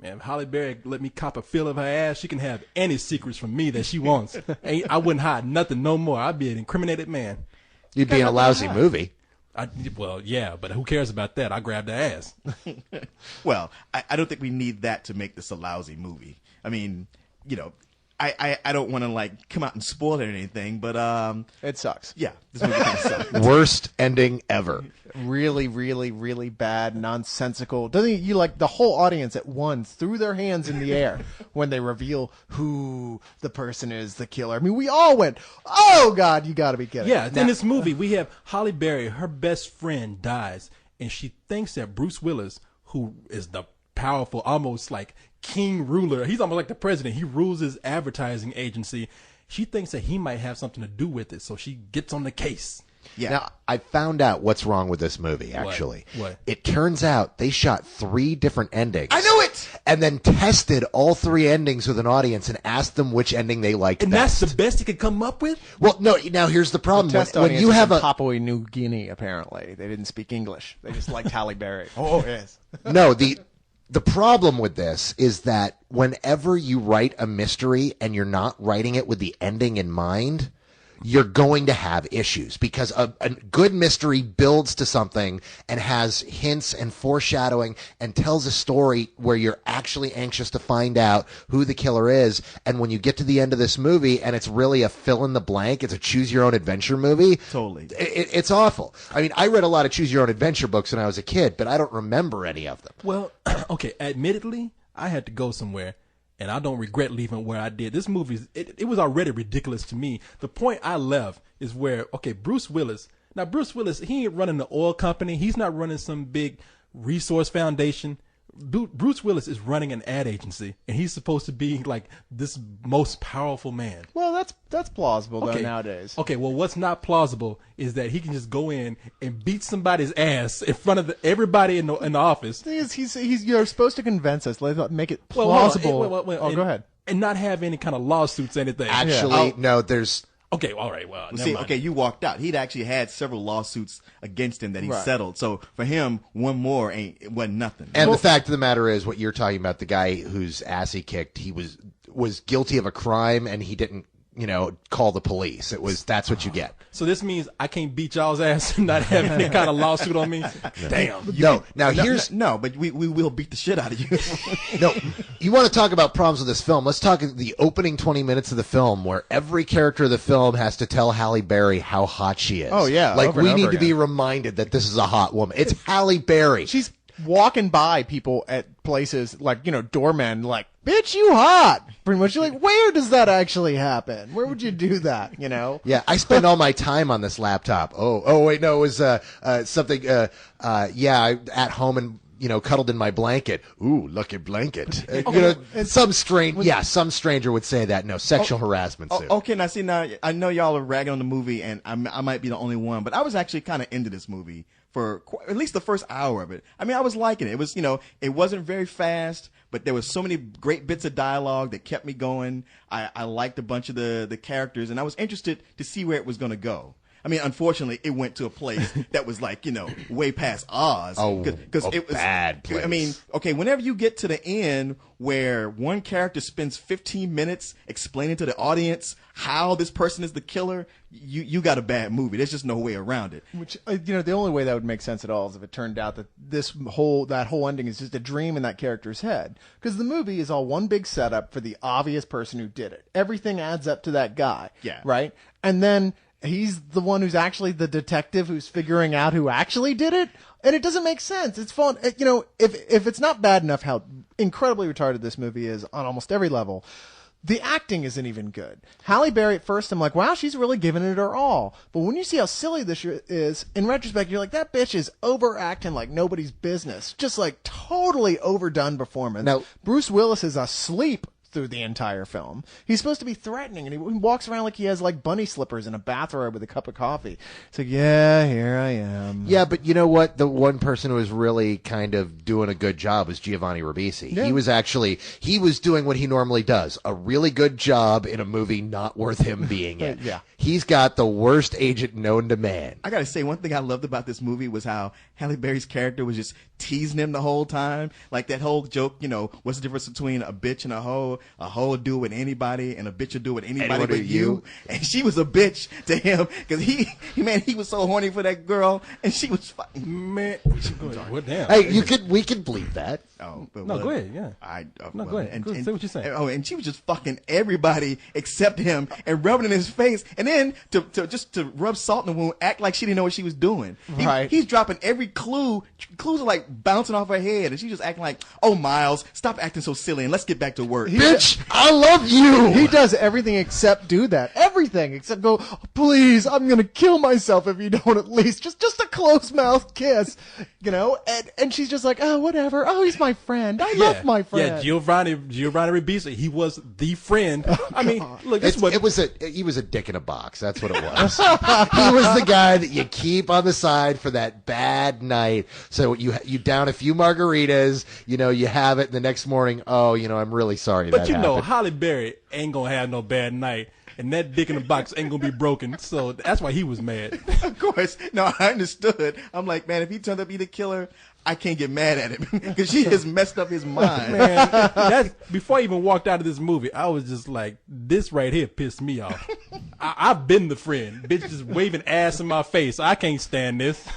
Man, if Halle Berry let me cop a feel of her ass, she can have any secrets from me that she wants. I wouldn't hide nothing no more. I'd be an incriminated man. You'd be in a lousy movie. Well, yeah, but who cares about that? I grabbed her ass. Well, I don't think we need that to make this a lousy movie. I mean, you know, I don't want to like come out and spoil it or anything, but it sucks. Yeah, this movie kind of sucks. Worst ending ever. Really, really, really bad, nonsensical. Doesn't you like the whole audience at once threw their hands in the air when they reveal who the person is, the killer? I mean, we all went, "Oh God, you got to be kidding!" Yeah, in this movie, we have Halle Berry. Her best friend dies, and she thinks that Bruce Willis, who is the powerful, almost like king ruler, he's almost like the president. He rules his advertising agency. She thinks that he might have something to do with it, so she gets on the case. Yeah. Now, I found out what's wrong with this movie, actually. What? It turns out they shot 3 different endings. I knew it! And then tested all 3 endings with an audience and asked them which ending they liked And best. that's the best he could come up with? Well, no, now here's the problem. Test When audience you is have in a... Papua New Guinea, apparently they didn't speak English. They just liked Halle Berry. Oh yes. No, the problem with this is that whenever you write a mystery and you're not writing it with the ending in mind, you're going to have issues because a good mystery builds to something and has hints and foreshadowing and tells a story where you're actually anxious to find out who the killer is. And when you get to the end of this movie and it's really a fill in the blank, it's a choose your own adventure movie. Totally. It's awful. I mean, I read a lot of choose your own adventure books when I was a kid, but I don't remember any of them. Well, okay, admittedly, I had to go somewhere, and I don't regret leaving where I did. This movie, it was already ridiculous to me. The point I left is where, okay, Bruce Willis, he ain't running the oil company. He's not running some big resource foundation. Bruce Willis is running an ad agency, and he's supposed to be like this most powerful man. Well, that's plausible though nowadays. Okay, well, what's not plausible is that he can just go in and beat somebody's ass in front of everybody in the office. The thing is, he's you're supposed to convince us. Let's make it Well, hold on. plausible. Go ahead. And not have any kind of lawsuits, anything. Actually, no, there's... Okay, all right, well, never See, mind. okay, you walked out. He'd actually had several lawsuits against him that he settled. So for him, one more wasn't nothing. And the fact of the matter is, what you're talking about, the guy whose ass he kicked, he was guilty of a crime, and he didn't, call the police. That's what you get. So this means I can't beat y'all's ass and not have any kind of lawsuit on me? Damn. But we will beat the shit out of you. No, you want to talk about problems with this film? Let's talk the opening 20 minutes of the film, where every character of the film has to tell Halle Berry how hot she is. Oh, yeah, like over and we need over to be again. reminded that this is a hot woman. It's Halle Berry. She's walking by people at places like, doormen, like, bitch, you hot. Pretty much, you're like, where does that actually happen? Where would you do that, Yeah, I spend all my time on this laptop. Oh, wait, no, it was something, at home and, cuddled in my blanket. Ooh, lucky blanket. Some stranger would say that. No, sexual harassment suit. Okay, now I know y'all are ragging on the movie, and I might be the only one, but I was actually kind of into this movie for at least the first hour of it. I mean, I was liking it. It was, it wasn't very fast, but there was so many great bits of dialogue that kept me going. I liked a bunch of the characters, and I was interested to see where it was going to go. I mean, unfortunately, it went to a place that was like, way past Oz. Because it was bad place. I mean, okay, whenever you get to the end where one character spends 15 minutes explaining to the audience how this person is the killer, you got a bad movie. There's just no way around it. Which, the only way that would make sense at all is if it turned out that that whole ending is just a dream in that character's head. Because the movie is all one big setup for the obvious person who did it. Everything adds up to that guy. Yeah. Right? And then he's the one who's actually the detective who's figuring out who actually did it. And it doesn't make sense. It's fun. If it's not bad enough how incredibly retarded this movie is on almost every level, the acting isn't even good. Halle Berry at first, I'm like, wow, she's really giving it her all. But when you see how silly this is, in retrospect, you're like, that bitch is overacting like nobody's business. Just like totally overdone performance. Now, Bruce Willis is asleep through the entire film. He's supposed to be threatening, and he walks around like he has like bunny slippers and a bathrobe with a cup of coffee. It's like, yeah, here I am. Yeah, but you know what? The one person who was really kind of doing a good job was Giovanni Ribisi. Yeah. He was doing what he normally does, a really good job in a movie not worth him being in. Yeah. He's got the worst agent known to man. I gotta say, one thing I loved about this movie was how Halle Berry's character was just teasing him the whole time. Like that whole joke, what's the difference between a bitch and a hoe? A hoe will do it with anybody, and a bitch will do it with anybody Anyone but but you. you. And she was a bitch to him because he was so horny for that girl, and she was fucking. Man, what damn? Hey, we could bleep that. Oh, but No, what? go ahead, yeah. No, go ahead. Go ahead, say what you're saying. Oh, and she was just fucking everybody except him and rubbing in his face, and then to rub salt in the wound, act like she didn't know what she was doing. Right. He's dropping every clue. Clues are like bouncing off her head, and she's just acting like, "Oh, Miles, stop acting so silly, and let's get back to work." Bitch, I love you. He does everything except do that. Everything except go, please, I'm going to kill myself if you don't at least. Just a close mouth kiss, And she's just like, oh, whatever. Oh, he's my friend. I love my friend. Yeah, Giovanni Ribisi, he was the friend. I mean, look, this is what He was a dick in a box. That's what it was. He was the guy that you keep on the side for that bad night. So you down a few margaritas, you have it, and the next morning, I'm really sorry But that happened. Halle Berry ain't gonna have no bad night, and that dick in the box ain't gonna be broken. So that's why he was mad. Of course. No, I understood. I'm like, man, if he turned up to be the killer, I can't get mad at him because she has messed up his mind. Man, before I even walked out of this movie, I was just like, this right here pissed me off. I've been the friend. Bitch just waving ass in my face. I can't stand this.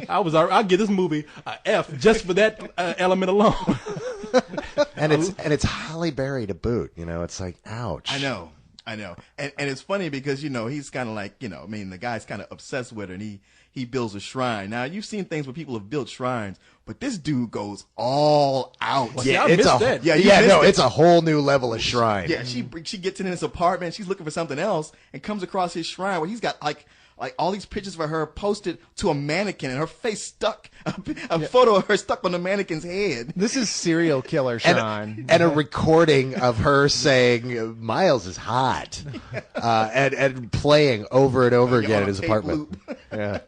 I'll give this movie a F just for that element alone. And it's Halle Berry to boot. It's like, ouch. I know. And it's funny because, he's kind of like, the guy's kind of obsessed with her, and he builds a shrine. Now, you've seen things where people have built shrines, but this dude goes all out. See, I missed that. Yeah, you missed it. It's a whole new level of shrine. Yeah, she gets in his apartment, she's looking for something else, and comes across his shrine where he's got like all these pictures of her posted to a mannequin, and her face stuck, a photo of her stuck on the mannequin's head. This is serial killer shrine. And a recording of her saying Miles is hot, and playing over and over again on in his tape apartment. loop. Yeah.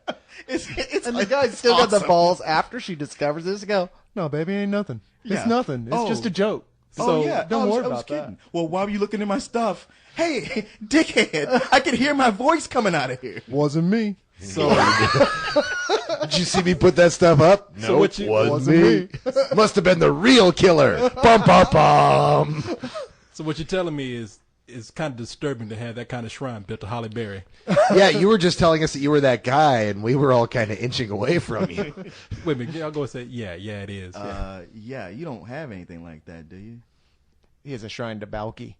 It's And the guy's still got the awesome. balls after she discovers this to go, no, baby, ain't nothing. Yeah. It's nothing. It's Oh. just a joke. Oh, So yeah. don't worry I was about kidding. that. Well, why were you looking at my stuff? Hey, dickhead, I could hear my voice coming out of here. Wasn't me. So, Did you see me put that stuff up? No, So what you- wasn't me. Must have been the real killer. Bum bum bum. so what you're telling me is it's kind of disturbing to have that kind of shrine built to Halle Berry. Yeah, you were just telling us that you were that guy, and we were all kind of inching away from you. Wait a minute, I'll go and say, yeah, it is. Yeah. Yeah, you don't have anything like that, do you? He has a shrine to Balky.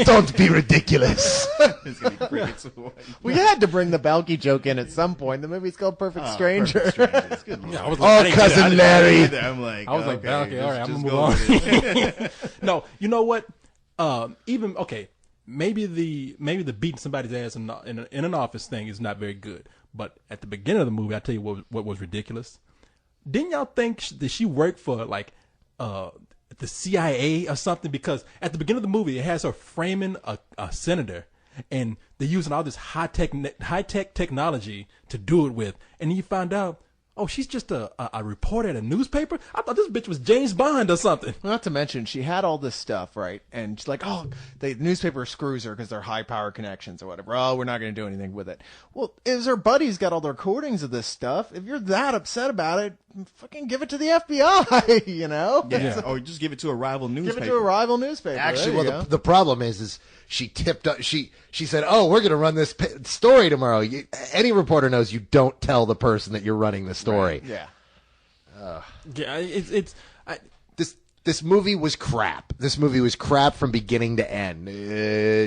Don't be ridiculous. It's gonna be crickets. We had to bring the Balky joke in at some point. The movie's called Perfect Stranger. Perfect Strangers. Good Lord. Yeah, I was Oh, I didn't get it. cousin Larry. I'm like, I was like, okay, all right, I'm just gonna go move with on. it. No, you know what? Even okay, maybe the beating somebody's ass in an office thing is not very good. But at the beginning of the movie, I tell you what was ridiculous. Didn't y'all think that she worked for like the CIA or something? Because at the beginning of the movie, it has her framing a senator, and they're using all this high tech technology to do it with, and you find out, oh, she's just a reporter at a newspaper. I thought this bitch was James Bond or something. Not to mention, she had all this stuff, right? And she's like, oh, the newspaper screws her because they're high power connections or whatever. Oh, we're not going to do anything with it. Well, is her buddy's got all the recordings of this stuff? If you're that upset about it, fucking give it to the FBI, you know? Yeah. Or just give it to a rival Give newspaper. it to a rival newspaper. Actually, There you well, go. the problem is she tipped up. She said, "Oh, we're going to run this story tomorrow." Any reporter knows you don't tell the person that you're running the story. Yeah. Yeah, This movie was crap. This movie was crap from beginning to end.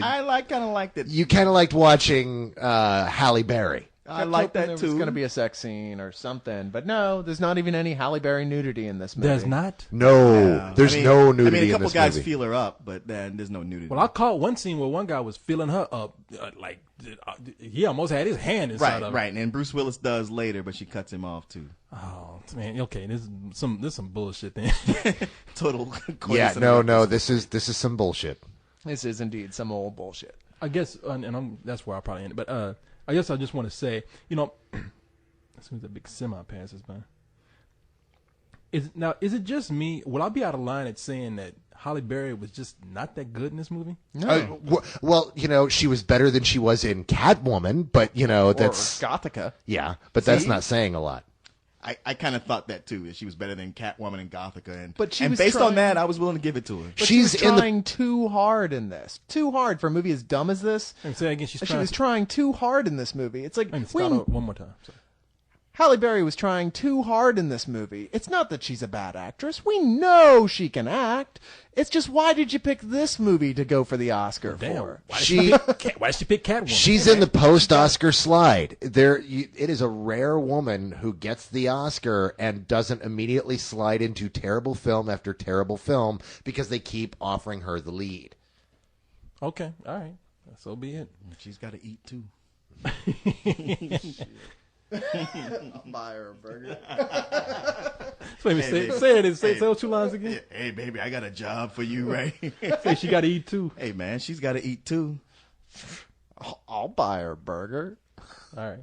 I kind of liked it. You kind of liked watching Halle Berry. I Kept like hoping that there too. was going to be a sex scene or something, but no, there's not even any Halle Berry nudity in this movie. There's not. No, there's no nudity I mean, a couple in this guys movie. feel her up, but then there's no nudity. Well, I caught one scene where one guy was feeling her up, he almost had his hand inside of her. right, and Bruce Willis does later, but she cuts him off too. Oh man, okay, this is some bullshit then. Total. Yeah, no, this is some bullshit. This is indeed some old bullshit. I guess, that's where I'll probably end it. But I guess I just want to say, as soon as that big semi passes by, is it just me? Will I be out of line at saying that Halle Berry was just not that good in this movie? No. Well, she was better than she was in Catwoman, but that's or Gothica. yeah, but that's See? not saying a lot. I kind of thought that too. That she was better than Catwoman and Gothica, But she and was based trying- on that, I was willing to give it to her. But She's she in was the- trying too hard in this. Too hard for a movie as dumb as this. And say again, She was trying too hard in this movie. It's like Start over one more time. Sorry. Halle Berry was trying too hard in this movie. It's not that she's a bad actress. We know she can act. It's just, why did you pick this movie to go for the Oscar Damn. for? Why did she pick Catwoman? She's in the post-Oscar slide. It is a rare woman who gets the Oscar and doesn't immediately slide into terrible film after terrible film because they keep offering her the lead. Okay, all right. So be it. She's got to eat too. I'll buy her a burger. So let me say those two lines again. Hey, baby, I got a job for you, right? Say she got to eat too. Hey, man, she's got to eat too. I'll buy her a burger. All right.